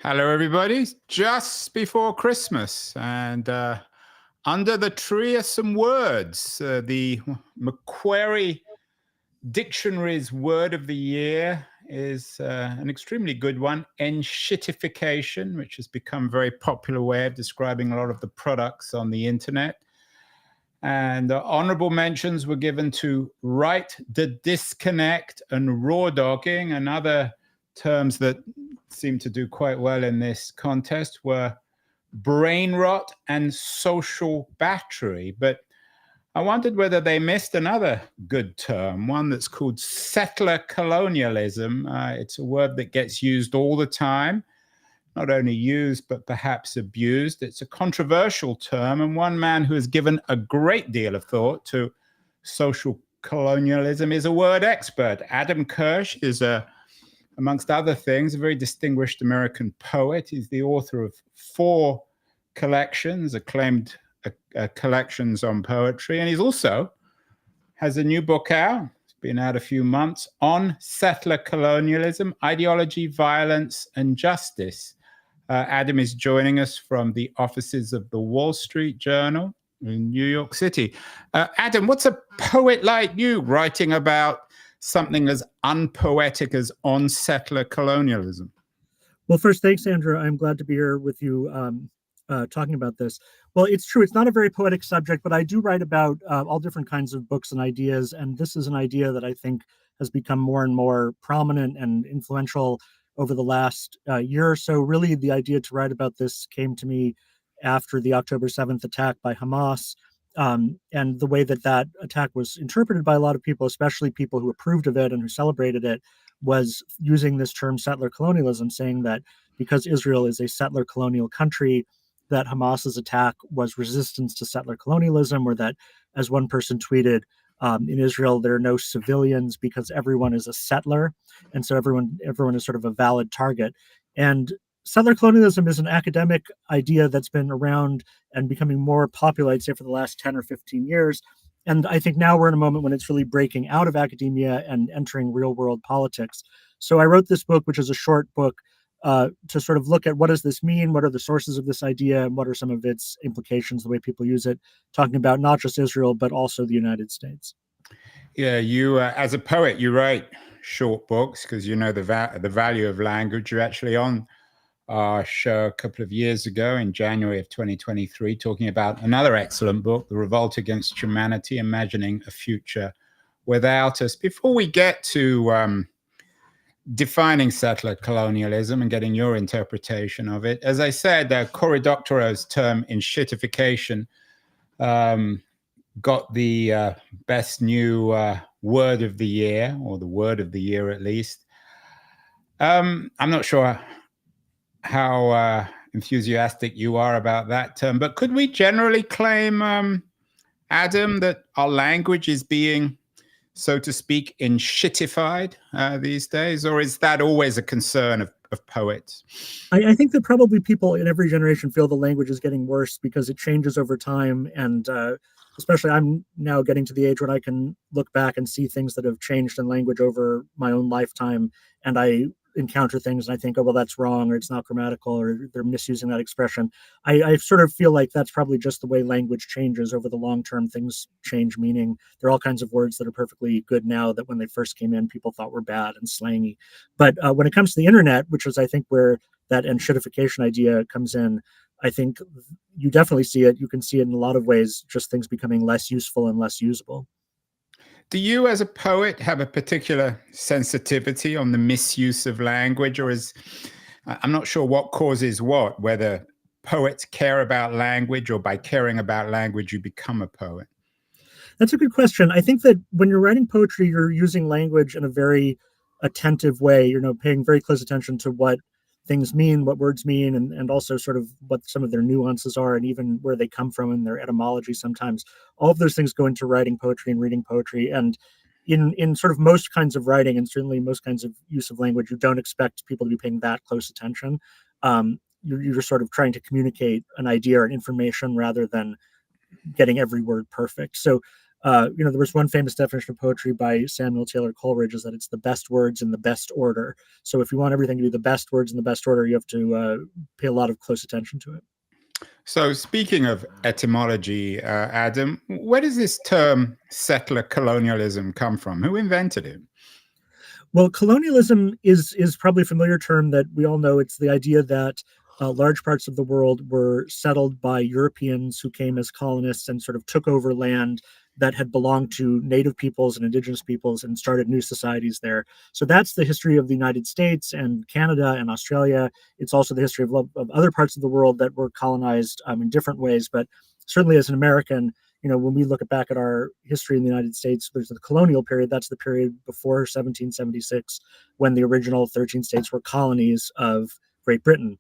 Hello, everybody. It's just before Christmas, and under the tree are some words. The Macquarie Dictionary's word of the year is an extremely good one, enshittification, which has become a very popular way of describing a lot of the products on the internet. And honorable mentions were given to right to disconnect and raw dogging, and other terms that seem to do quite well in this contest were brain rot and social battery. But I wondered whether they missed another good term, one that's called settler colonialism. It's a word that gets used all the time, not only used, but perhaps abused. It's a controversial term, and one man who has given a great deal of thought to social colonialism is a word expert. Adam Kirsch is amongst other things, a very distinguished American poet. He's the author of 4 collections, acclaimed collections on poetry, and he's also has a new book out. It's been out a few months on settler colonialism, ideology, violence, and justice. Adam is joining us from the offices of the Wall Street Journal in New York City. Adam, what's a poet like you writing about something as unpoetic as on settler colonialism? Well, first, thanks, Andrew. I'm glad to be here with you talking about this. Well, it's true. It's not a very poetic subject, but I do write about all different kinds of books and ideas. And this is an idea that I think has become more and more prominent and influential over the last year or so. Really, the idea to write about this came to me after the October 7th attack by Hamas. And the way that that attack was interpreted by a lot of people, especially people who approved of it and who celebrated it, was using this term settler colonialism, saying that because Israel is a settler colonial country, that Hamas's attack was resistance to settler colonialism, or that, as one person tweeted, in Israel there are no civilians because everyone is a settler, and so everyone is sort of a valid target. And settler colonialism is an academic idea that's been around and becoming more popular, I'd say, for the last 10 or 15 years. And I think now we're in a moment when it's really breaking out of academia and entering real world politics. So I wrote this book, which is a short book, to sort of look at what does this mean, what are the sources of this idea, and what are some of its implications, the way people use it, talking about not just Israel, but also the United States. Yeah, you as a poet, you write short books because you know the value of language. You're actually on our show a couple of years ago in January of 2023, talking about another excellent book, The Revolt Against Humanity, Imagining a Future Without Us. Before we get to defining settler colonialism and getting your interpretation of it, as I said, Cory Doctorow's term enshittification got the best new word of the year, or the word of the year at least. I'm not sure how enthusiastic you are about that term, but could we generally claim, Adam, that our language is being, so to speak, enshittified these days, or is that always a concern of poets? I think that probably people in every generation feel the language is getting worse because it changes over time, and especially I'm now getting to the age when I can look back and see things that have changed in language over my own lifetime, and I encounter things and I think, oh, well, that's wrong, or it's not grammatical, or they're misusing that expression. I sort of feel like that's probably just the way language changes over the long term. Things change meaning. There are all kinds of words that are perfectly good now that when they first came in, people thought were bad and slangy. But when it comes to the internet, which is, I think, where that enshittification idea comes in, I think you definitely see it. You can see it in a lot of ways, just things becoming less useful and less usable. Do you, as a poet, have a particular sensitivity on the misuse of language, or I'm not sure what causes what, whether poets care about language or by caring about language you become a poet? That's a good question. I think that when you're writing poetry, you're using language in a very attentive way, paying very close attention to what things mean, what words mean, and also sort of what some of their nuances are, and even where they come from and their etymology sometimes. All of those things go into writing poetry and reading poetry. And in sort of most kinds of writing, and certainly most kinds of use of language, you don't expect people to be paying that close attention. You're just sort of trying to communicate an idea or an information rather than getting every word perfect. So There was one famous definition of poetry by Samuel Taylor Coleridge is that it's the best words in the best order. So if you want everything to be the best words in the best order, you have to pay a lot of close attention to it. So, speaking of etymology, Adam, where does this term settler colonialism come from? Who invented it? Well, colonialism is probably a familiar term that we all know. It's the idea that large parts of the world were settled by Europeans who came as colonists and sort of took over land that had belonged to native peoples and indigenous peoples and started new societies there. So that's the history of the United States and Canada and Australia. It's also the history of other parts of the world that were colonized in different ways. But certainly as an American, when we look back at our history in the United States, there's the colonial period. That's the period before 1776, when the original 13 states were colonies of Great Britain.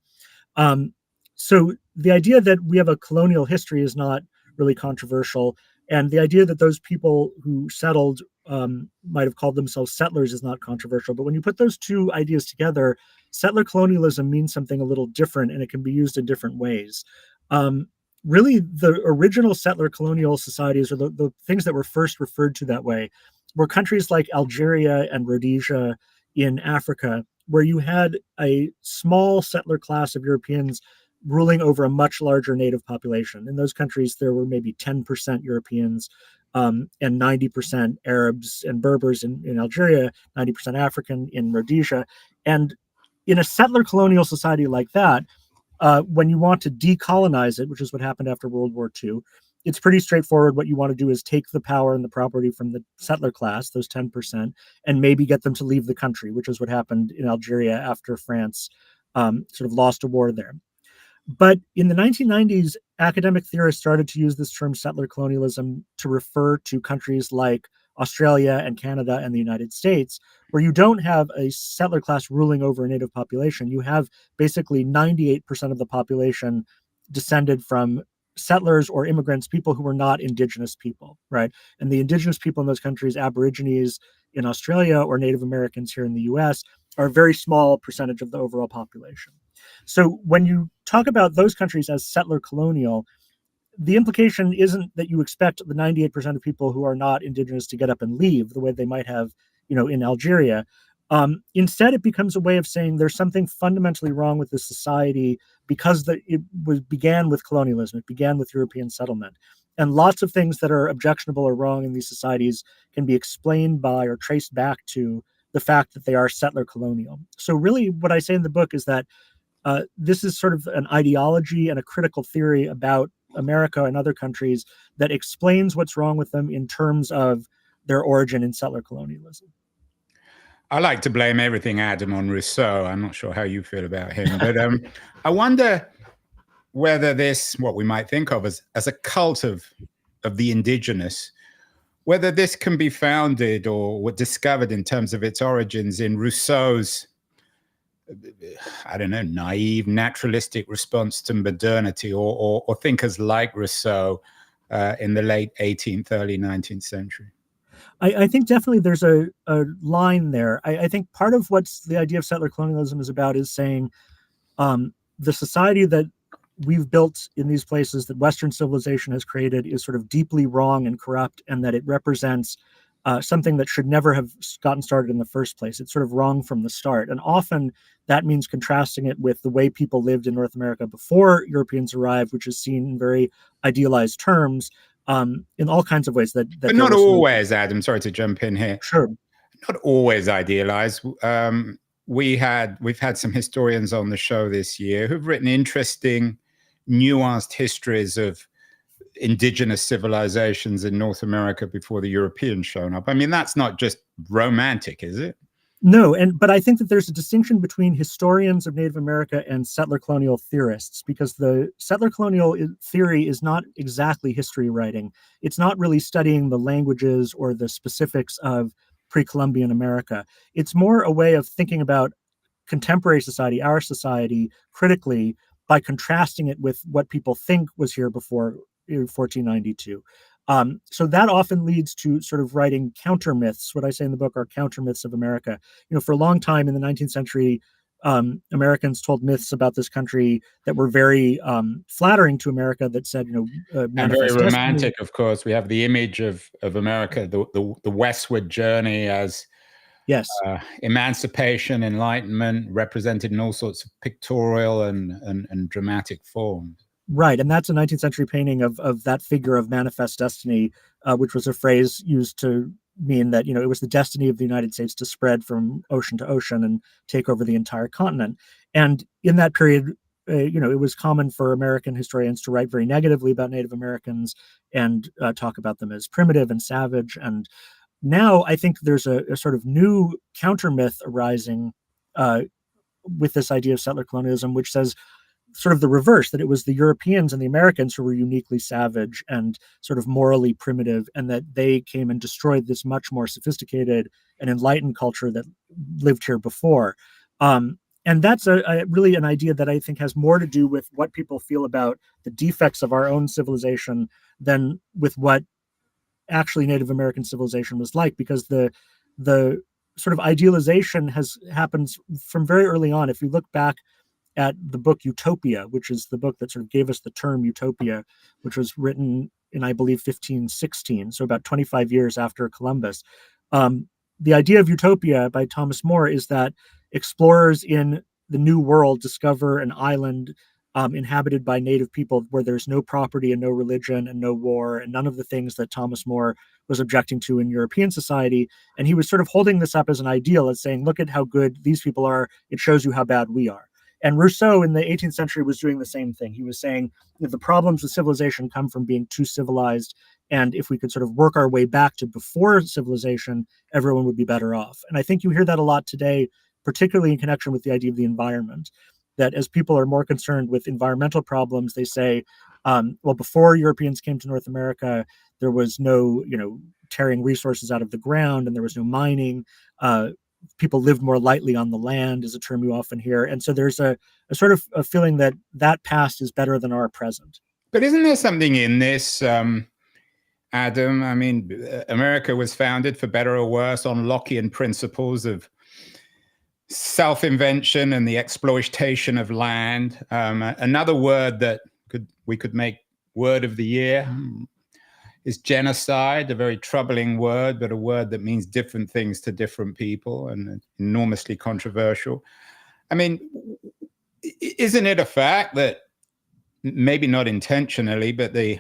So the idea that we have a colonial history is not really controversial. And the idea that those people who settled might have called themselves settlers is not controversial. But when you put those two ideas together, settler colonialism means something a little different, and it can be used in different ways. Really, the original settler colonial societies, or the things that were first referred to that way, were countries like Algeria and Rhodesia in Africa, where you had a small settler class of Europeans ruling over a much larger native population. In those countries, there were maybe 10% Europeans and 90% Arabs and Berbers in Algeria, 90% African in Rhodesia. And in a settler colonial society like that, when you want to decolonize it, which is what happened after World War II, it's pretty straightforward. What you want to do is take the power and the property from the settler class, those 10%, and maybe get them to leave the country, which is what happened in Algeria after France sort of lost a war there. But in the 1990s, academic theorists started to use this term settler colonialism to refer to countries like Australia and Canada and the United States, where you don't have a settler class ruling over a native population. You have basically 98% of the population descended from settlers or immigrants, people who were not indigenous people, right? And the indigenous people in those countries, Aborigines in Australia or Native Americans here in the US, are a very small percentage of the overall population. So when you talk about those countries as settler colonial, the implication isn't that you expect the 98% of people who are not indigenous to get up and leave the way they might have, in Algeria. Instead, it becomes a way of saying there's something fundamentally wrong with this society because began with colonialism. It began with European settlement. And lots of things that are objectionable or wrong in these societies can be explained by or traced back to the fact that they are settler colonial. So really what I say in the book is that this is sort of an ideology and a critical theory about America and other countries that explains what's wrong with them in terms of their origin in settler colonialism. I like to blame everything, Adam, on Rousseau. I'm not sure how you feel about him, but I wonder whether this, what we might think of as a cult of the indigenous, whether this can be founded or discovered in terms of its origins in Rousseau's, I don't know, naive, naturalistic response to modernity, or thinkers like Rousseau in the late 18th, early 19th century? I think definitely there's a line there. I think part of what the idea of settler colonialism is about is saying the society that we've built in these places that Western civilization has created is sort of deeply wrong and corrupt, and that it represents something that should never have gotten started in the first place. It's sort of wrong from the start. And often that means contrasting it with the way people lived in North America before Europeans arrived, which is seen in very idealized terms in all kinds of ways. But not always, Adam. Sorry to jump in here. Sure. Not always idealized. We've had some historians on the show this year who've written interesting, nuanced histories of indigenous civilizations in North America before the Europeans shown up. I mean, that's not just romantic, is it? No, but I think that there's a distinction between historians of Native America and settler colonial theorists, because the settler colonial theory is not exactly history writing. It's not really studying the languages or the specifics of pre-Columbian America. It's more a way of thinking about contemporary society, our society, critically by contrasting it with what people think was here before 1492. So that often leads to sort of writing counter myths. What I say in the book are counter myths of America. For a long time in the 19th century, Americans told myths about this country that were very flattering to America, that said, And very manifest romantic, destiny. of course. We have the image of America, the westward journey as Yes. emancipation, enlightenment, represented in all sorts of pictorial and dramatic forms. Right, and that's a 19th century painting of that figure of manifest destiny, which was a phrase used to mean that it was the destiny of the United States to spread from ocean to ocean and take over the entire continent. And in that period, it was common for American historians to write very negatively about Native Americans and talk about them as primitive and savage. And now I think there's a sort of new counter myth arising uh, with this idea of settler colonialism, which says sort of the reverse, that it was the Europeans and the Americans who were uniquely savage and sort of morally primitive, and that they came and destroyed this much more sophisticated and enlightened culture that lived here before. And that's really an idea that I think has more to do with what people feel about the defects of our own civilization than with what actually Native American civilization was like, because the sort of idealization has happened from very early on. If you look back at the book Utopia, which is the book that sort of gave us the term utopia, which was written in, I believe, 1516, so about 25 years after Columbus. The idea of utopia by Thomas More is that explorers in the New World discover an island inhabited by native people where there's no property and no religion and no war and none of the things that Thomas More was objecting to in European society. And he was sort of holding this up as an ideal, as saying, look at how good these people are. It shows you how bad we are. And Rousseau in the 18th century was doing the same thing. He was saying that the problems with civilization come from being too civilized. And if we could sort of work our way back to before civilization, everyone would be better off. And I think you hear that a lot today, particularly in connection with the idea of the environment, that as people are more concerned with environmental problems, they say, well, before Europeans came to North America, there was no, tearing resources out of the ground, and there was no mining. People lived more lightly on the land, is a term you often hear. And so there's a sort of a feeling that that past is better than our present. But isn't there something in this, Adam? I mean, America was founded, for better or worse, on Lockean principles of self-invention and the exploitation of land. Another word that we could make word of the year is genocide, a very troubling word, but a word that means different things to different people and enormously controversial. I mean, isn't it a fact that maybe not intentionally, but the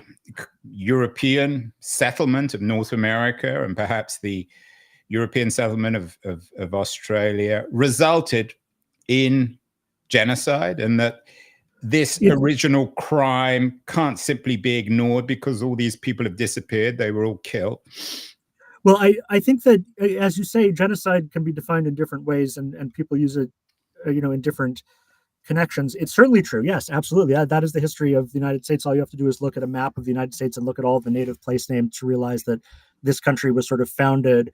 European settlement of North America and perhaps the European settlement of Australia resulted in genocide, and that this original crime can't simply be ignored because all these people have disappeared? They were all killed. Well, I think that, as you say, genocide can be defined in different ways, and people use it, in different connections. It's certainly true. Yes, absolutely. That is the history of the United States. All you have to do is look at a map of the United States and look at all the native place names to realize that this country was sort of founded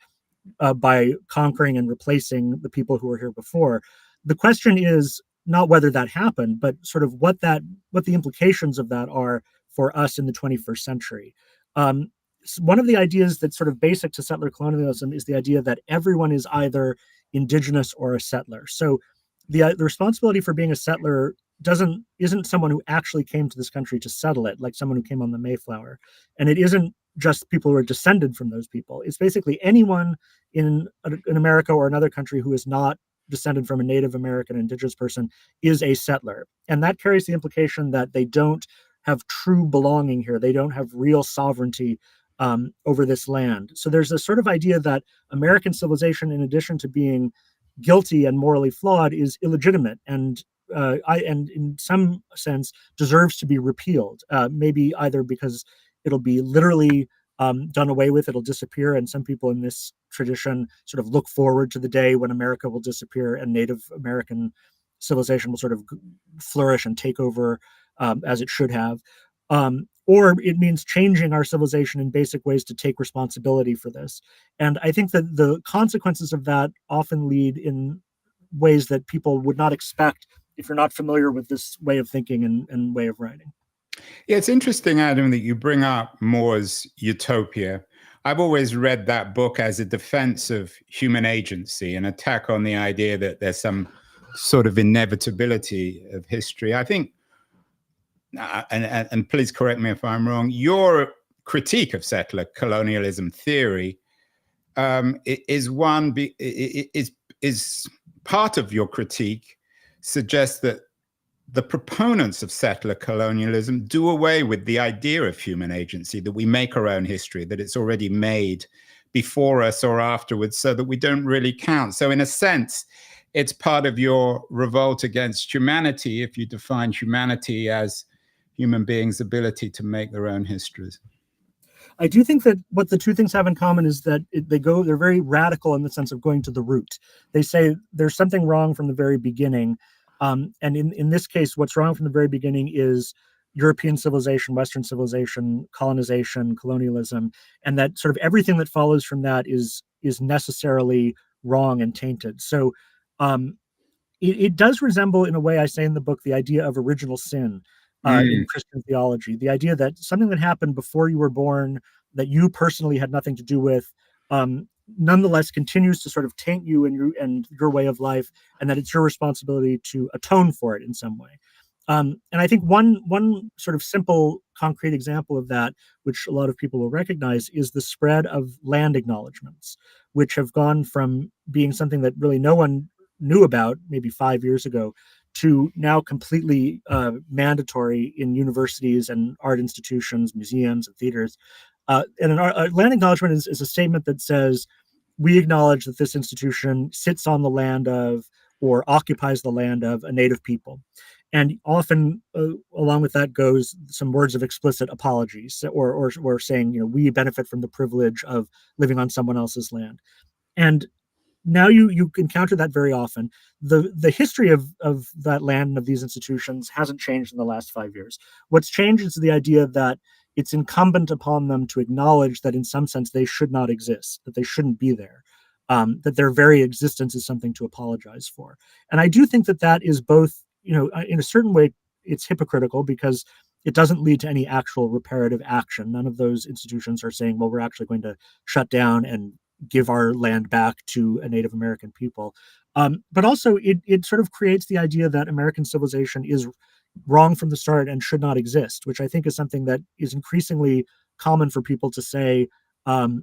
by conquering and replacing the people who were here before. The question is not whether that happened, but sort of what the implications of that are for us in the 21st century. One of the ideas that's sort of basic to settler colonialism is the idea that everyone is either indigenous or a settler. So the responsibility for being a settler isn't someone who actually came to this country to settle it, like someone who came on the Mayflower, and it isn't just people who are descended from those people. It's basically anyone in America or another country who is not descended from a Native American indigenous person is a settler, and that carries the implication that they don't have true belonging here. They don't have real sovereignty over this land. So there's a sort of idea that American civilization, in addition to being guilty and morally flawed, is illegitimate and in some sense deserves to be repealed. Maybe either because it'll be literally done away with, it'll disappear, and some people in this tradition sort of look forward to the day when America will disappear and Native American civilization will sort of flourish and take over as it should have. Or it means changing our civilization in basic ways to take responsibility for this. And I think that the consequences of that often lead in ways that people would not expect if you're not familiar with this way of thinking and way of writing. Yeah, it's interesting, Adam, that you bring up More's Utopia. I've always read that book as a defense of human agency, an attack on the idea that there's some sort of inevitability of history. I think, and please correct me if I'm wrong, your critique of settler colonialism theory is part of your critique suggests that the proponents of settler colonialism do away with the idea of human agency, that we make our own history, that it's already made before us or afterwards, so that we don't really count. So in a sense, it's part of your revolt against humanity if you define humanity as human beings' ability to make their own histories. I do think that what the two things have in common is that they're very radical in the sense of going to the root. They say there's something wrong from the very beginning. And in this case, what's wrong from the very beginning is European civilization, Western civilization, colonization, colonialism, and that sort of everything that follows from that is necessarily wrong and tainted. So it does resemble, in a way, I say in the book, the idea of original sin in Christian theology, the idea that something that happened before you were born, that you personally had nothing to do with, nonetheless continues to sort of taint you and your way of life, and that it's your responsibility to atone for it in some way. And I think one sort of simple, concrete example of that, which a lot of people will recognize, is the spread of land acknowledgements, which have gone from being something that really no one knew about maybe 5 years ago to now completely mandatory in universities and art institutions, museums, and theaters. And a land acknowledgement is a statement that says, we acknowledge that this institution sits on the land of or occupies the land of a native people. And often, along with that goes some words of explicit apologies, or saying, we benefit from the privilege of living on someone else's land. And now you encounter that very often. The history of that land and of these institutions hasn't changed in the last 5 years. What's changed is the idea that it's incumbent upon them to acknowledge that in some sense they should not exist, that they shouldn't be there, that their very existence is something to apologize for. And I do think that that is both, in a certain way, it's hypocritical because it doesn't lead to any actual reparative action. None of those institutions are saying, well, we're actually going to shut down and give our land back to a Native American people. But also it sort of creates the idea that American civilization is wrong from the start and should not exist, which I think is something that is increasingly common for people to say,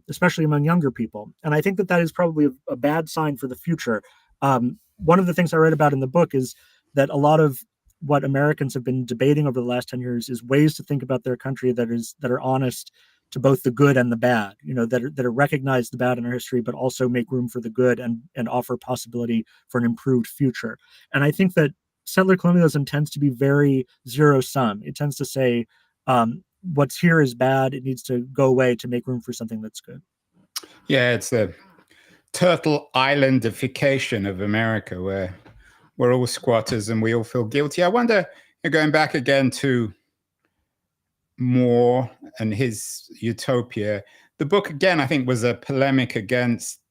especially among younger people. And I think that is probably a bad sign for the future. One of the things I write about in the book is that a lot of what Americans have been debating over the last 10 years is ways to think about their country that are honest to both the good and the bad, that are recognize the bad in our history, but also make room for the good and offer possibility for an improved future. And I think that settler colonialism tends to be very zero sum. It tends to say, what's here is bad. It needs to go away to make room for something that's good. Yeah, it's the turtle islandification of America, where we're all squatters and we all feel guilty. I wonder, going back again to More and his utopia, the book again, I think, was a polemic against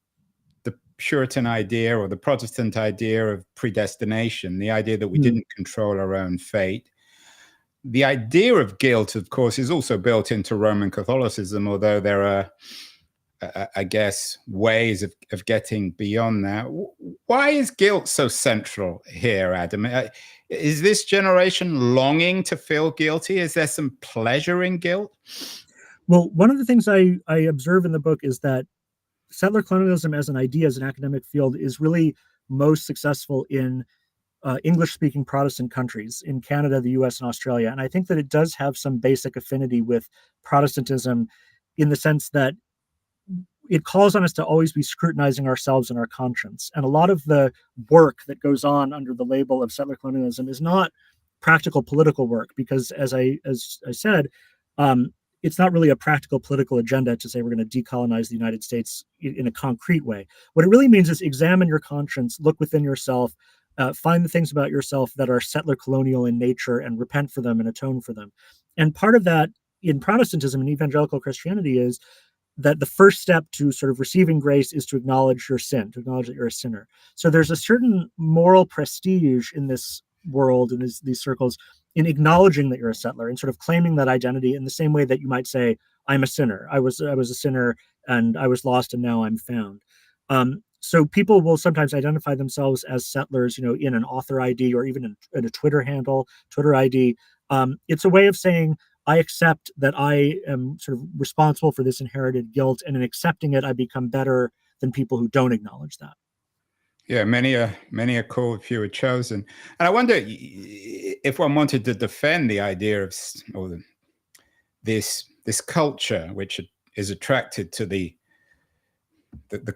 the Puritan idea or the Protestant idea of predestination, the idea that we didn't control our own fate. The idea of guilt, of course, is also built into Roman Catholicism, although there are, I guess, ways of getting beyond that. Why is guilt so central here, Adam? Is this generation longing to feel guilty? Is there some pleasure in guilt? Well, one of the things I observe in the book is that settler colonialism as an idea, as an academic field, is really most successful in English-speaking Protestant countries, in Canada, the US, and Australia. And I think that it does have some basic affinity with Protestantism in the sense that it calls on us to always be scrutinizing ourselves and our conscience. And a lot of the work that goes on under the label of settler colonialism is not practical political work, because as I said, it's not really a practical political agenda to say we're going to decolonize the United States in a concrete way. What it really means is examine your conscience, look within yourself, find the things about yourself that are settler colonial in nature and repent for them and atone for them. And part of that in Protestantism and evangelical Christianity is that the first step to sort of receiving grace is to acknowledge your sin, to acknowledge that you're a sinner. So there's a certain moral prestige in this world, in these circles, in acknowledging that you're a settler and sort of claiming that identity in the same way that you might say, I'm a sinner. I was a sinner and I was lost and now I'm found. So people will sometimes identify themselves as settlers, in an author ID or even in a Twitter handle, Twitter ID. It's a way of saying, I accept that I am sort of responsible for this inherited guilt, and in accepting it, I become better than people who don't acknowledge that. Yeah, many are called, few are chosen. And I wonder if one wanted to defend the idea of this culture, which is attracted to the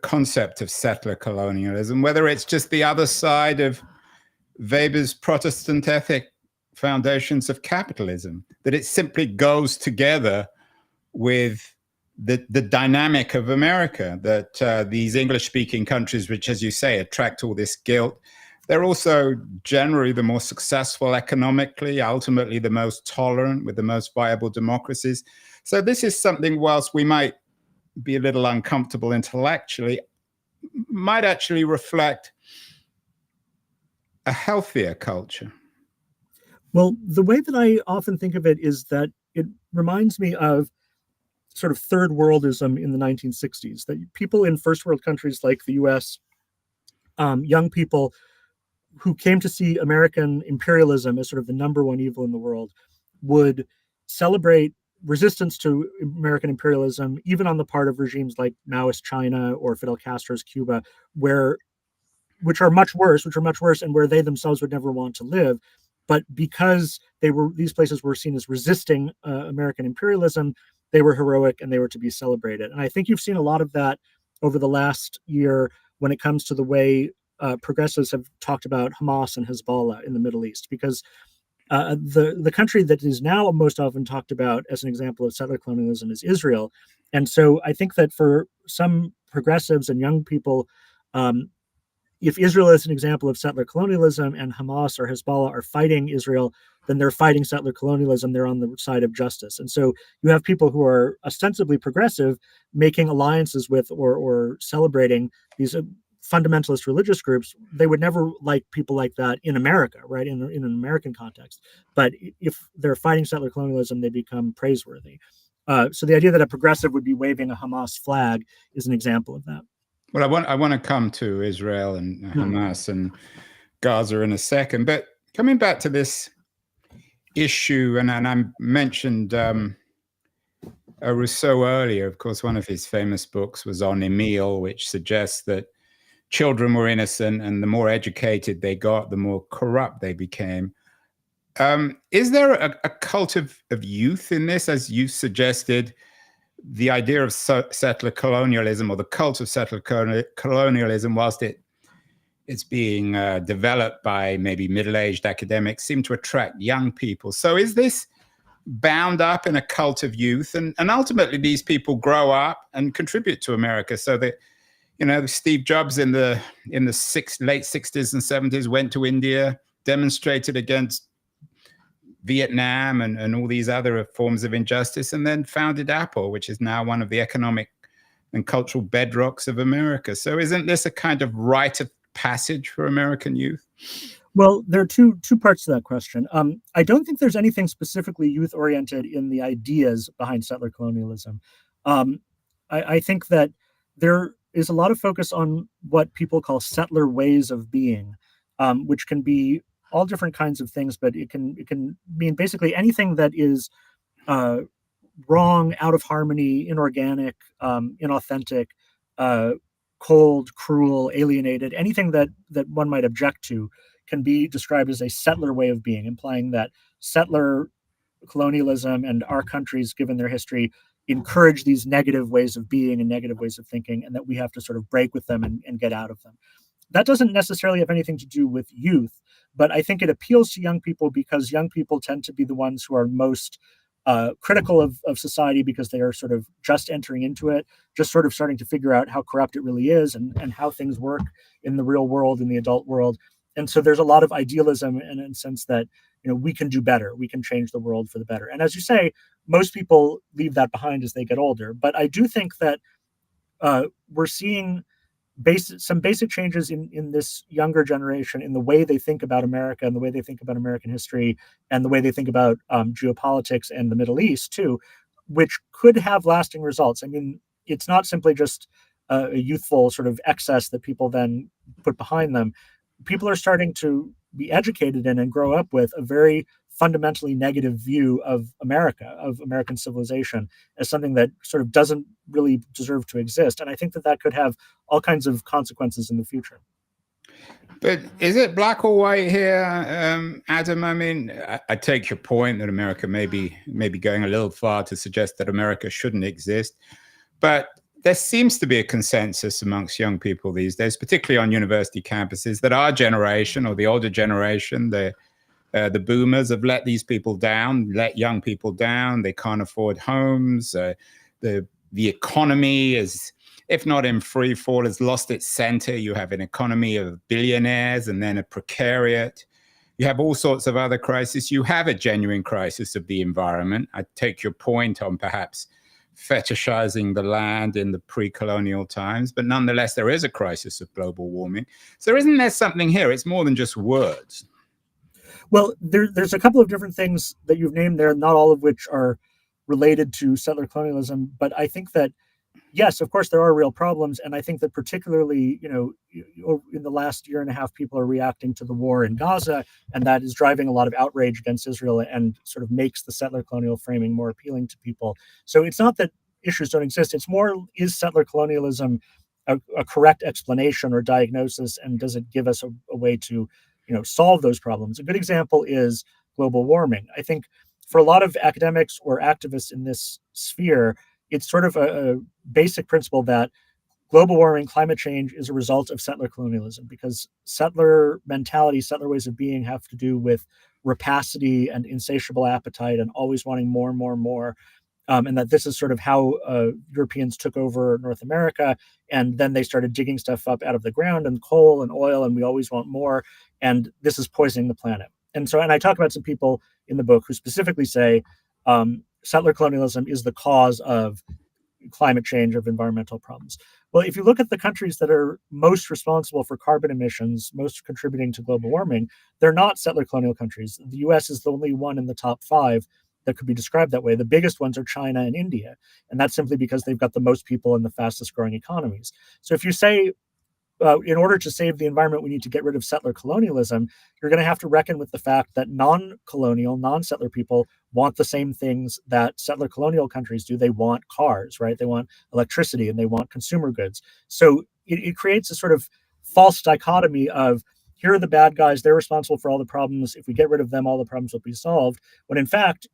concept of settler colonialism, whether it's just the other side of Weber's Protestant ethic, foundations of capitalism, that it simply goes together with the dynamic of America, that these English-speaking countries, which, as you say, attract all this guilt, they're also generally the more successful economically, ultimately the most tolerant, with the most viable democracies. So this is something, whilst we might be a little uncomfortable intellectually, might actually reflect a healthier culture. Well, the way that I often think of it is that it reminds me of sort of third worldism in the 1960s, that people in first world countries like the US, young people who came to see American imperialism as sort of the number one evil in the world, would celebrate resistance to American imperialism, even on the part of regimes like Maoist China or Fidel Castro's Cuba, which are much worse, and where they themselves would never want to live. But because these places were seen as resisting American imperialism, they were heroic and they were to be celebrated. And I think you've seen a lot of that over the last year when it comes to the way progressives have talked about Hamas and Hezbollah in the Middle East, because the country that is now most often talked about as an example of settler colonialism is Israel. And so I think that for some progressives and young people, if Israel is an example of settler colonialism and Hamas or Hezbollah are fighting Israel, then they're fighting settler colonialism. They're on the side of justice. And so you have people who are ostensibly progressive making alliances with or celebrating these fundamentalist religious groups. They would never like people like that in America, right? In an American context. But if they're fighting settler colonialism, they become praiseworthy. So the idea that a progressive would be waving a Hamas flag is an example of that. Well, I want to come to Israel and Hamas and Gaza in a second, but coming back to this issue, and I mentioned Rousseau earlier. Of course, one of his famous books was on Emile, which suggests that children were innocent, and the more educated they got, the more corrupt they became. Is there a cult of youth in this, as you suggested? The idea of settler colonialism, or the cult of settler colonialism, whilst it's being developed by maybe middle-aged academics, seem to attract young people. So is this bound up in a cult of youth? And ultimately these people grow up and contribute to America, so that, Steve Jobs in the late 60s and 70s went to India, demonstrated against Vietnam and all these other forms of injustice, and then founded Apple, which is now one of the economic and cultural bedrocks of America. So isn't this a kind of rite of passage for American youth? Well, there are two parts to that question. I don't think there's anything specifically youth-oriented in the ideas behind settler colonialism. I think that there is a lot of focus on what people call settler ways of being, which can be all different kinds of things, but it can mean basically anything that is wrong, out of harmony, inorganic, inauthentic, cold, cruel, alienated. Anything that one might object to can be described as a settler way of being, implying that settler colonialism and our countries, given their history, encourage these negative ways of being and negative ways of thinking, and that we have to sort of break with them and get out of them. That doesn't necessarily have anything to do with youth, but I think it appeals to young people because young people tend to be the ones who are most critical of society, because they are sort of just entering into it, just sort of starting to figure out how corrupt it really is and how things work in the real world, in the adult world. And so there's a lot of idealism in a sense that, we can do better. We can change the world for the better. And as you say, most people leave that behind as they get older. But I do think that we're seeing some basic changes in this younger generation, in the way they think about America and the way they think about American history and the way they think about geopolitics and the Middle East too, which could have lasting results. I mean, it's not simply just a youthful sort of excess that people then put behind them. People are starting to be educated in and grow up with a very fundamentally negative view of America, of American civilization, as something that sort of doesn't really deserve to exist. And I think that that could have all kinds of consequences in the future. But is it black or white here, Adam? I mean, I take your point that America may be going a little far to suggest that America shouldn't exist, but there seems to be a consensus amongst young people these days, particularly on university campuses, that our generation or the older generation, the boomers, have let these people down, let young people down. They can't afford homes. The economy is, if not in free fall, has lost its center. You have an economy of billionaires and then a precariat. You have all sorts of other crises. You have a genuine crisis of the environment. I take your point on perhaps fetishizing the land in the pre-colonial times, but nonetheless, there is a crisis of global warming. So isn't there something here? It's more than just words. Well, there's a couple of different things that you've named there, not all of which are related to settler colonialism. But I think that, yes, of course, there are real problems. And I think that particularly, in the last year and a half, people are reacting to the war in Gaza, and that is driving a lot of outrage against Israel and sort of makes the settler colonial framing more appealing to people. So it's not that issues don't exist. It's more, is settler colonialism a correct explanation or diagnosis, and does it give us a way to solve those problems? A good example is global warming. I think for a lot of academics or activists in this sphere, it's sort of a basic principle that global warming, climate change is a result of settler colonialism, because settler mentality, settler ways of being have to do with rapacity and insatiable appetite and always wanting more and more and more. And that this is sort of how Europeans took over North America, and then they started digging stuff up out of the ground, and coal and oil, and we always want more, and this is poisoning the planet. And I talk about some people in the book who specifically say settler colonialism is the cause of climate change, of environmental problems. Well, if you look at the countries that are most responsible for carbon emissions, most contributing to global warming, they're not settler colonial countries. The US is the only one in the top 5 that could be described that way. The biggest ones are China and India, and that's simply because they've got the most people and the fastest growing economies. So if you say, in order to save the environment, we need to get rid of settler colonialism, you're going to have to reckon with the fact that non-colonial, non-settler people want the same things that settler colonial countries do. They want cars, right? They want electricity, and they want consumer goods. So it creates a sort of false dichotomy of, here are the bad guys, they're responsible for all the problems. If we get rid of them, all the problems will be solved. When in fact,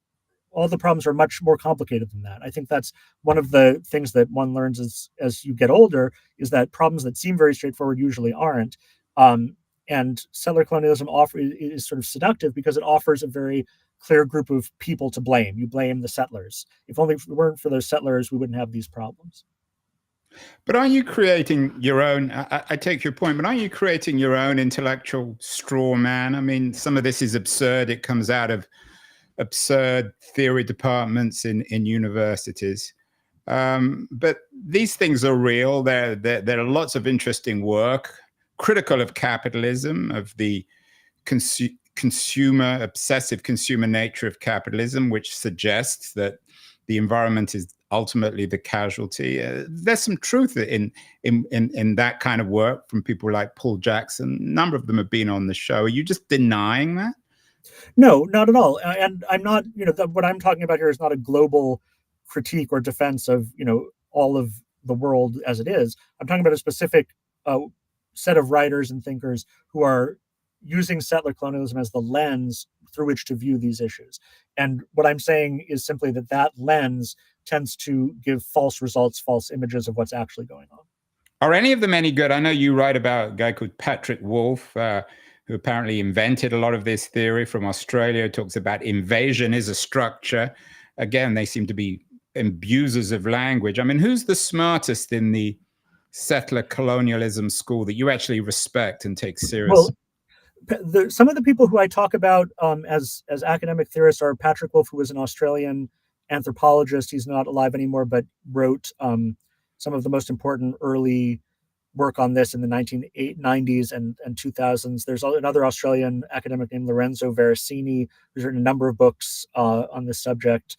all the problems are much more complicated than that. I think that's one of the things that one learns as you get older, is that problems that seem very straightforward usually aren't. And settler colonialism is sort of seductive because it offers a very clear group of people to blame. You blame the settlers. If only if it weren't for those settlers, we wouldn't have these problems. But are you creating your own? I take your point, but are you creating your own intellectual straw man? I mean, some of this is absurd. It comes out of absurd theory departments in universities. But these things are real. There are lots of interesting work critical of capitalism, of the consumer, obsessive consumer nature of capitalism, which suggests that the environment is ultimately the casualty. There's some truth in that kind of work from people like Paul Jackson. A number of them have been on the show. Are you just denying that? No, not at all. And I'm not, what I'm talking about here is not a global critique or defense of, all of the world as it is. I'm talking about a specific set of writers and thinkers who are using settler colonialism as the lens through which to view these issues. And what I'm saying is simply that lens tends to give false results, false images of what's actually going on. Are any of them any good? I know you write about a guy called Patrick Wolf, who apparently invented a lot of this theory from Australia. Talks about invasion is a structure. Again, they seem to be abusers of language. I mean, who's the smartest in the settler colonialism school that you actually respect and take seriously? Well, some of the people who I talk about as academic theorists are Patrick Wolf, who was an Australian anthropologist. He's not alive anymore, but wrote some of the most important early work on this in the 1990s and 2000s. There's another Australian academic named Lorenzo Veracini, who's written a number of books on this subject.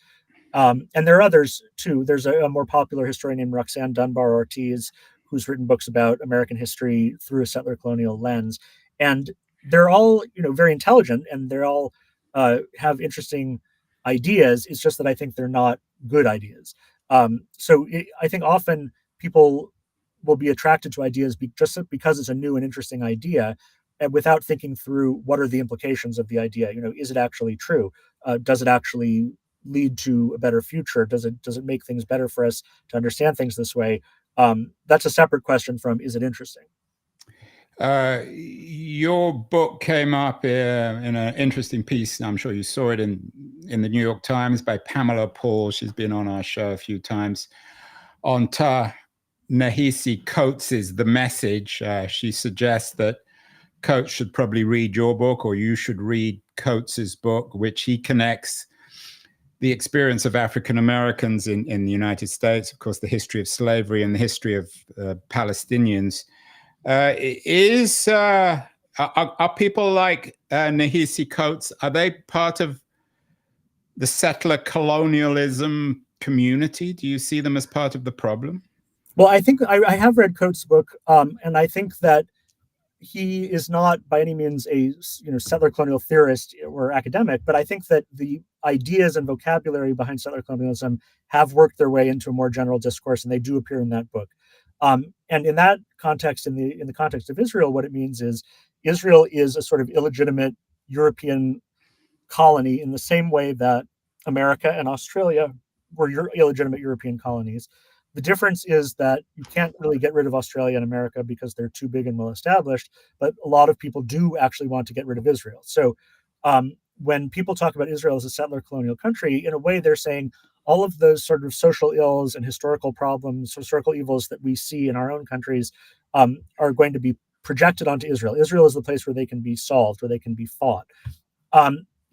And there are others too. There's a more popular historian named Roxanne Dunbar Ortiz, who's written books about American history through a settler colonial lens, and they're all very intelligent, and they're all have interesting ideas. It's just that I think they're not good ideas. I think often people will be attracted to ideas just because it's a new and interesting idea, and without thinking through what are the implications of the idea. Is it actually true? Does it actually lead to a better future? Does it make things better for us to understand things this way? That's a separate question from is it interesting? Your book came up in an interesting piece. I'm sure you saw it in the New York Times by Pamela Paul. She's been on our show a few times on Ta-Nehisi Coates' The Message. She suggests that Coates should probably read your book, or you should read Coates' book, which he connects the experience of African Americans in the United States, of course, the history of slavery and the history of Palestinians. Are people like Nehisi Coates, are they part of the settler colonialism community? Do you see them as part of the problem? Well, I think I have read Coates' book, and I think that he is not by any means a settler colonial theorist or academic, but I think that the ideas and vocabulary behind settler colonialism have worked their way into a more general discourse, and they do appear in that book. And in that context, in the context of Israel, what it means is Israel is a sort of illegitimate European colony in the same way that America and Australia were illegitimate European colonies. The difference is that you can't really get rid of Australia and America because they're too big and well established, but a lot of people do actually want to get rid of Israel. So when people talk about Israel as a settler colonial country, in a way they're saying all of those sort of social ills and historical problems, historical evils that we see in our own countries are going to be projected onto Israel. Israel is the place where they can be solved, where they can be fought.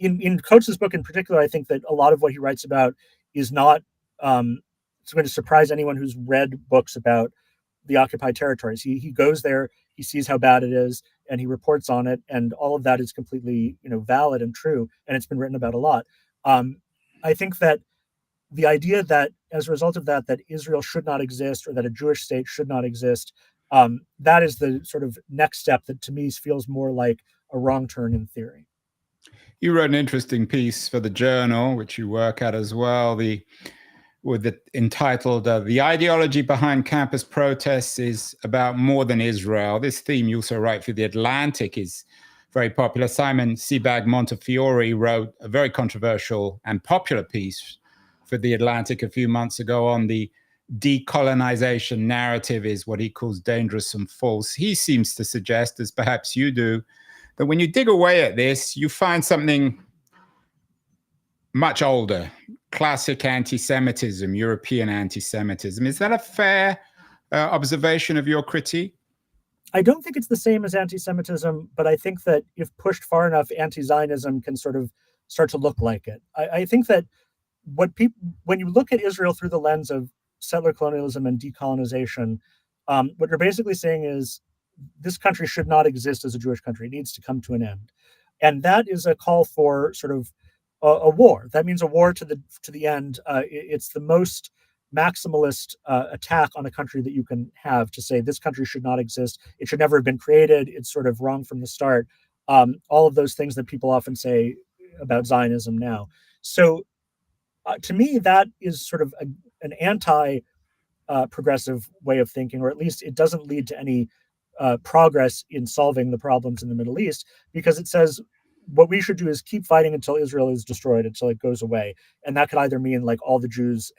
In Coates' book in particular, I think that a lot of what he writes about is not it's going to surprise anyone who's read books about the occupied territories. He goes there, he sees how bad it is, and he reports on it, and all of that is completely valid and true, and it's been written about a lot. I think that the idea that as a result of that Israel should not exist or that a Jewish state should not exist, that is the sort of next step that to me feels more like a wrong turn in theory. You wrote an interesting piece for the Journal, which you work at as well, entitled "The Ideology Behind Campus Protests is About More Than Israel." This theme you also write for The Atlantic is very popular. Simon Sebag Montefiore wrote a very controversial and popular piece for The Atlantic a few months ago on the decolonization narrative is what he calls dangerous and false. He seems to suggest, as perhaps you do, that when you dig away at this, you find something much older, classic anti-Semitism, European anti-Semitism. Is that a fair observation of your critique? I don't think it's the same as anti-Semitism, but I think that if pushed far enough, anti-Zionism can sort of start to look like it. I think that when you look at Israel through the lens of settler colonialism and decolonization, what you're basically saying is this country should not exist as a Jewish country. It needs to come to an end. And that is a call for sort of a war. That means a war to the end. It's the most maximalist attack on a country that you can have, to say this country should not exist. It should never have been created. It's sort of wrong from the start. All of those things that people often say about Zionism now. So to me, that is sort of an anti progressive way of thinking, or at least it doesn't lead to any progress in solving the problems in the Middle East, because it says what we should do is keep fighting until Israel is destroyed, until it goes away. And that could either mean like all the Jews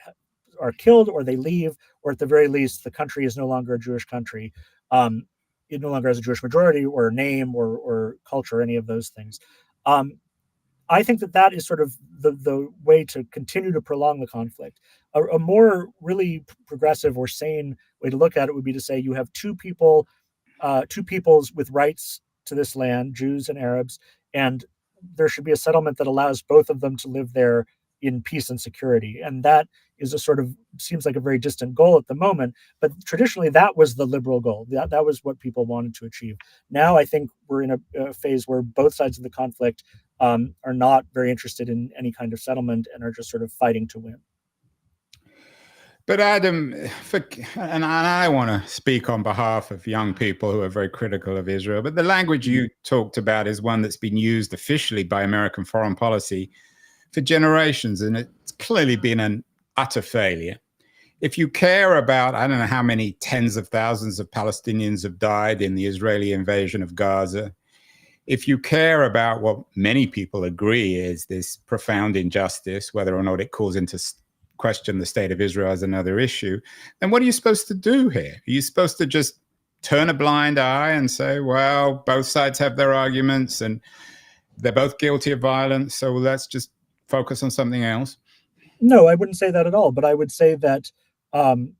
are killed or they leave, or at the very least, the country is no longer a Jewish country. It no longer has a Jewish majority or name or culture, any of those things. I think that is sort of the way to continue to prolong the conflict. A more really progressive or sane way to look at it would be to say you have two peoples with rights to this land, Jews and Arabs, and there should be a settlement that allows both of them to live there in peace and security. And that is a sort of seems like a very distant goal at the moment, but traditionally that was the liberal goal. That was what people wanted to achieve. Now I think we're in a phase where both sides of the conflict are not very interested in any kind of settlement and are just sort of fighting to win. But Adam, and I want to speak on behalf of young people who are very critical of Israel, but the language you talked about is one that's been used officially by American foreign policy for generations, and it's clearly been an utter failure. If you care about, I don't know how many tens of thousands of Palestinians have died in the Israeli invasion of Gaza, if you care about what many people agree is this profound injustice, whether or not it calls into question the state of Israel as another issue, then what are you supposed to do here? Are you supposed to just turn a blind eye and say, well, both sides have their arguments and they're both guilty of violence, so let's just focus on something else? No, I wouldn't say that at all. But I would say that um,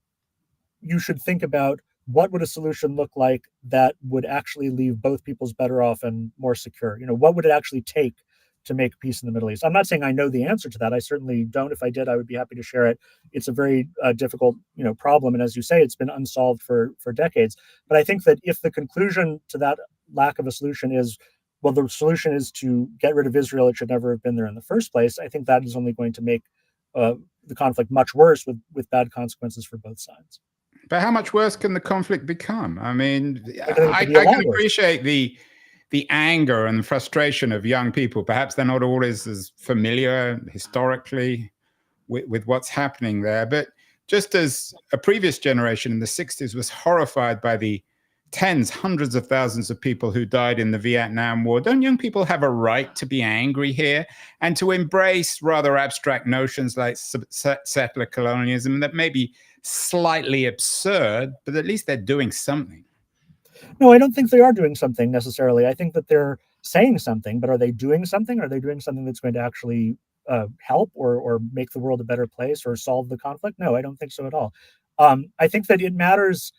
you should think about what would a solution look like that would actually leave both peoples better off and more secure. What would it actually take to make peace in the Middle East? I'm not saying I know the answer to that. I certainly don't. If I did, I would be happy to share it. It's a very difficult, problem, and as you say, it's been unsolved for decades. But I think that if the conclusion to that lack of a solution is, well, the solution is to get rid of Israel, it should never have been there in the first place. I think that is only going to make the conflict much worse with bad consequences for both sides. But how much worse can the conflict become? I mean, I I can appreciate the anger and frustration of young people. Perhaps they're not always as familiar historically with what's happening there. But just as a previous generation in the 60s was horrified by the tens, hundreds of thousands of people who died in the Vietnam War, don't young people have a right to be angry here and to embrace rather abstract notions like settler colonialism that may be slightly absurd, but at least they're doing something? No, I don't think they are doing something necessarily. I think that they're saying something, but are they doing something? Are they doing something that's going to actually help or make the world a better place or solve the conflict? No, I don't think so at all. I think that it matters.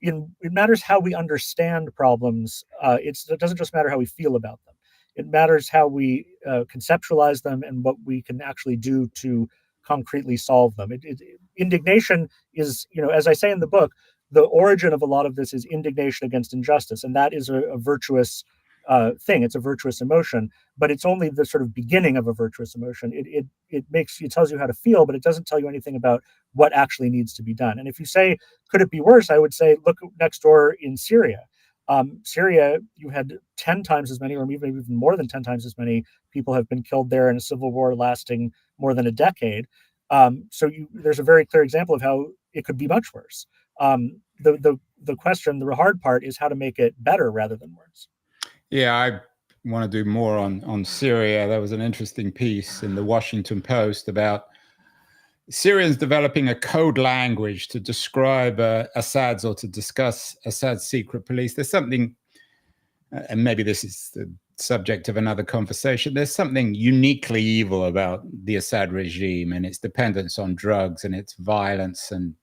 It matters how we understand problems. It doesn't just matter how we feel about them. It matters how we conceptualize them and what we can actually do to concretely solve them. Indignation is, as I say in the book, the origin of a lot of this is indignation against injustice, and that is a virtuous thing. It's a virtuous emotion, but it's only the sort of beginning of a virtuous emotion. It tells you how to feel, but it doesn't tell you anything about what actually needs to be done. And if you say, could it be worse? I would say, look next door in Syria. Syria, you had 10 times as many, or maybe even more than 10 times as many people have been killed there in a civil war lasting more than a decade. There's a very clear example of how it could be much worse. The question, the hard part, is how to make it better rather than worse. Yeah, I want to do more on Syria. There was an interesting piece in the Washington Post about Syrians developing a code language to describe Assad's or to discuss Assad's secret police. There's something, and maybe this is the subject of another conversation, there's something uniquely evil about the Assad regime and its dependence on drugs and its violence and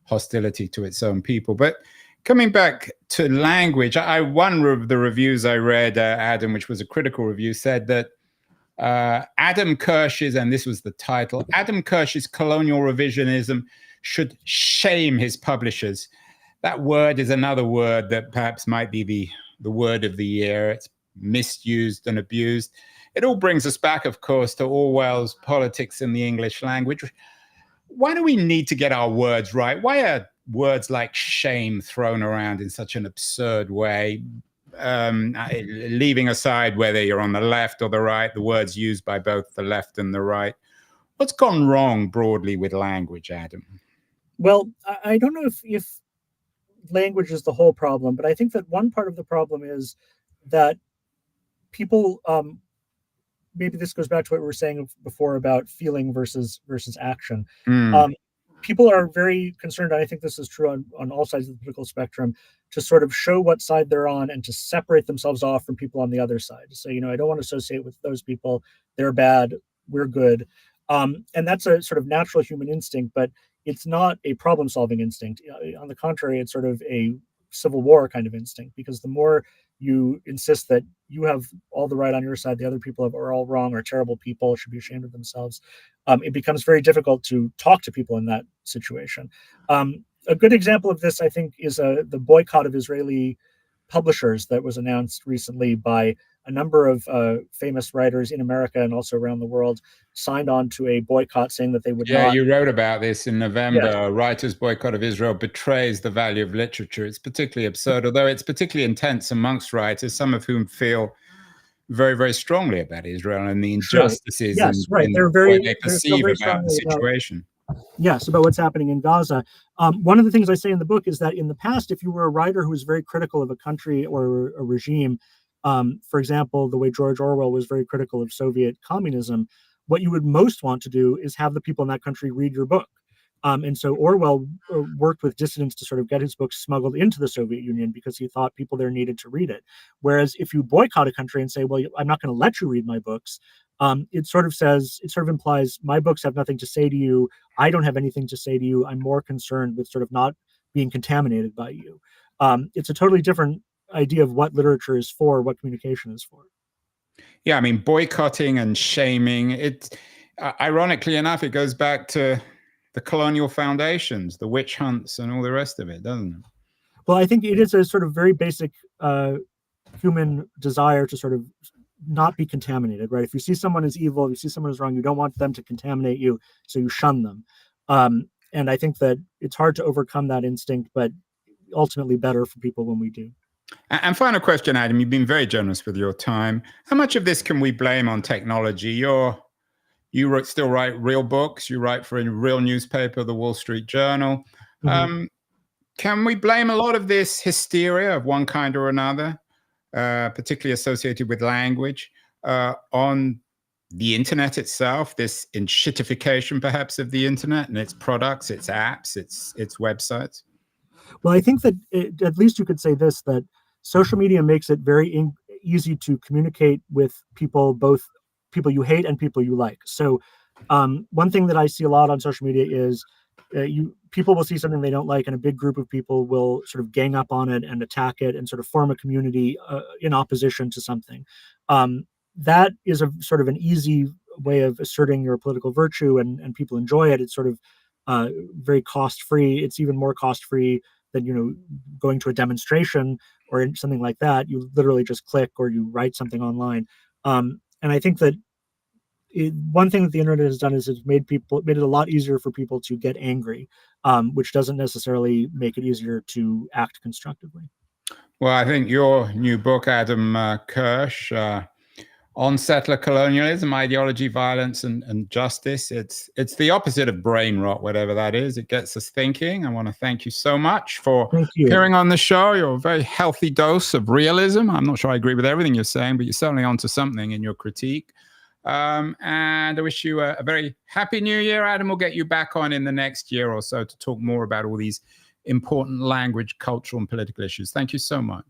hostility to its own people. But coming back to language, one of the reviews I read, Adam, which was a critical review, said that Adam Kirsch's, and this was the title, Adam Kirsch's colonial revisionism should shame his publishers. That word is another word that perhaps might be the word of the year. It's misused and abused. It all brings us back, of course, to Orwell's Politics in the English Language. Why do we need to get our words right? Why are words like shame thrown around in such an absurd way? Leaving aside whether you're on the left or the right, the words used by both the left and the right. What's gone wrong broadly with language, Adam? Well, I don't know if language is the whole problem, but I think that one part of the problem is that people, maybe this goes back to what we were saying before about feeling versus action. People are very concerned, and I think this is true on all sides of the political spectrum, to sort of show what side they're on and to separate themselves off from people on the other side. To say, I don't want to associate with those people. They're bad. We're good. And that's a sort of natural human instinct, but it's not a problem-solving instinct. On the contrary, it's sort of a civil war kind of instinct, because the more you insist that you have all the right on your side, the other people are all wrong, are terrible people, should be ashamed of themselves, it becomes very difficult to talk to people in that situation. A good example of this, I think, is the boycott of Israeli publishers that was announced recently by a number of famous writers in America and also around the world signed on to a boycott, saying that they would Yeah, not. you wrote about this in November. Yes, Writers' boycott of Israel betrays the value of literature. It's particularly absurd, although it's particularly intense amongst writers, some of whom feel very, very strongly about Israel and the sure. injustices Yes, right. in They're the way very they they feel perceive very about the strongly about, situation. yes, about what's happening in Gaza. One of the things I say in the book is that in the past, if you were a writer who was very critical of a country or a regime, for example, the way George Orwell was very critical of Soviet communism, what you would most want to do is have the people in that country read your book. And so Orwell worked with dissidents to sort of get his books smuggled into the Soviet Union because he thought people there needed to read it. Whereas if you boycott a country and say, well, I'm not going to let you read my books, it sort of implies my books have nothing to say to you. I don't have anything to say to you. I'm more concerned with sort of not being contaminated by you. It's a totally different idea of what literature is for, what communication is for. Yeah, I mean, boycotting and shaming, it ironically enough, it goes back to the colonial foundations, the witch hunts, and all the rest of it, doesn't it? Well, I think it is a sort of very basic human desire to sort of not be contaminated, right? If you see someone as evil, if you see someone as wrong, you don't want them to contaminate you, so you shun them. And I think that it's hard to overcome that instinct, but ultimately better for people when we do. And final question, Adam, you've been very generous with your time. How much of this can we blame on technology? Still write real books. You write for a real newspaper, the Wall Street Journal. Mhm. Can we blame a lot of this hysteria of one kind or another, particularly associated with language, on the internet itself, this enshittification perhaps of the internet and its products, its apps, its websites? Well, I think that at least you could say this, that social media makes it very easy to communicate with people, both people you hate and people you like. So, one thing that I see a lot on social media is you people will see something they don't like, and a big group of people will sort of gang up on it and attack it and sort of form a community in opposition to something. That is a sort of an easy way of asserting your political virtue, and people enjoy it. It's sort of very cost free. It's even more cost free than going to a demonstration or something like that. You literally just click or you write something online. And I think that one thing that the internet has done is it's made it a lot easier for people to get angry, which doesn't necessarily make it easier to act constructively. Well, I think your new book, Adam Kirsch, on settler colonialism, ideology, violence, and justice. It's the opposite of brain rot, whatever that is. It gets us thinking. I want to thank you so much for Thank you. appearing on the show. You're a very healthy dose of realism. I'm not sure I agree with everything you're saying, but you're certainly onto something in your critique. And I wish you a very happy new year, Adam. We'll get you back on in the next year or so to talk more about all these important language, cultural, and political issues. Thank you so much.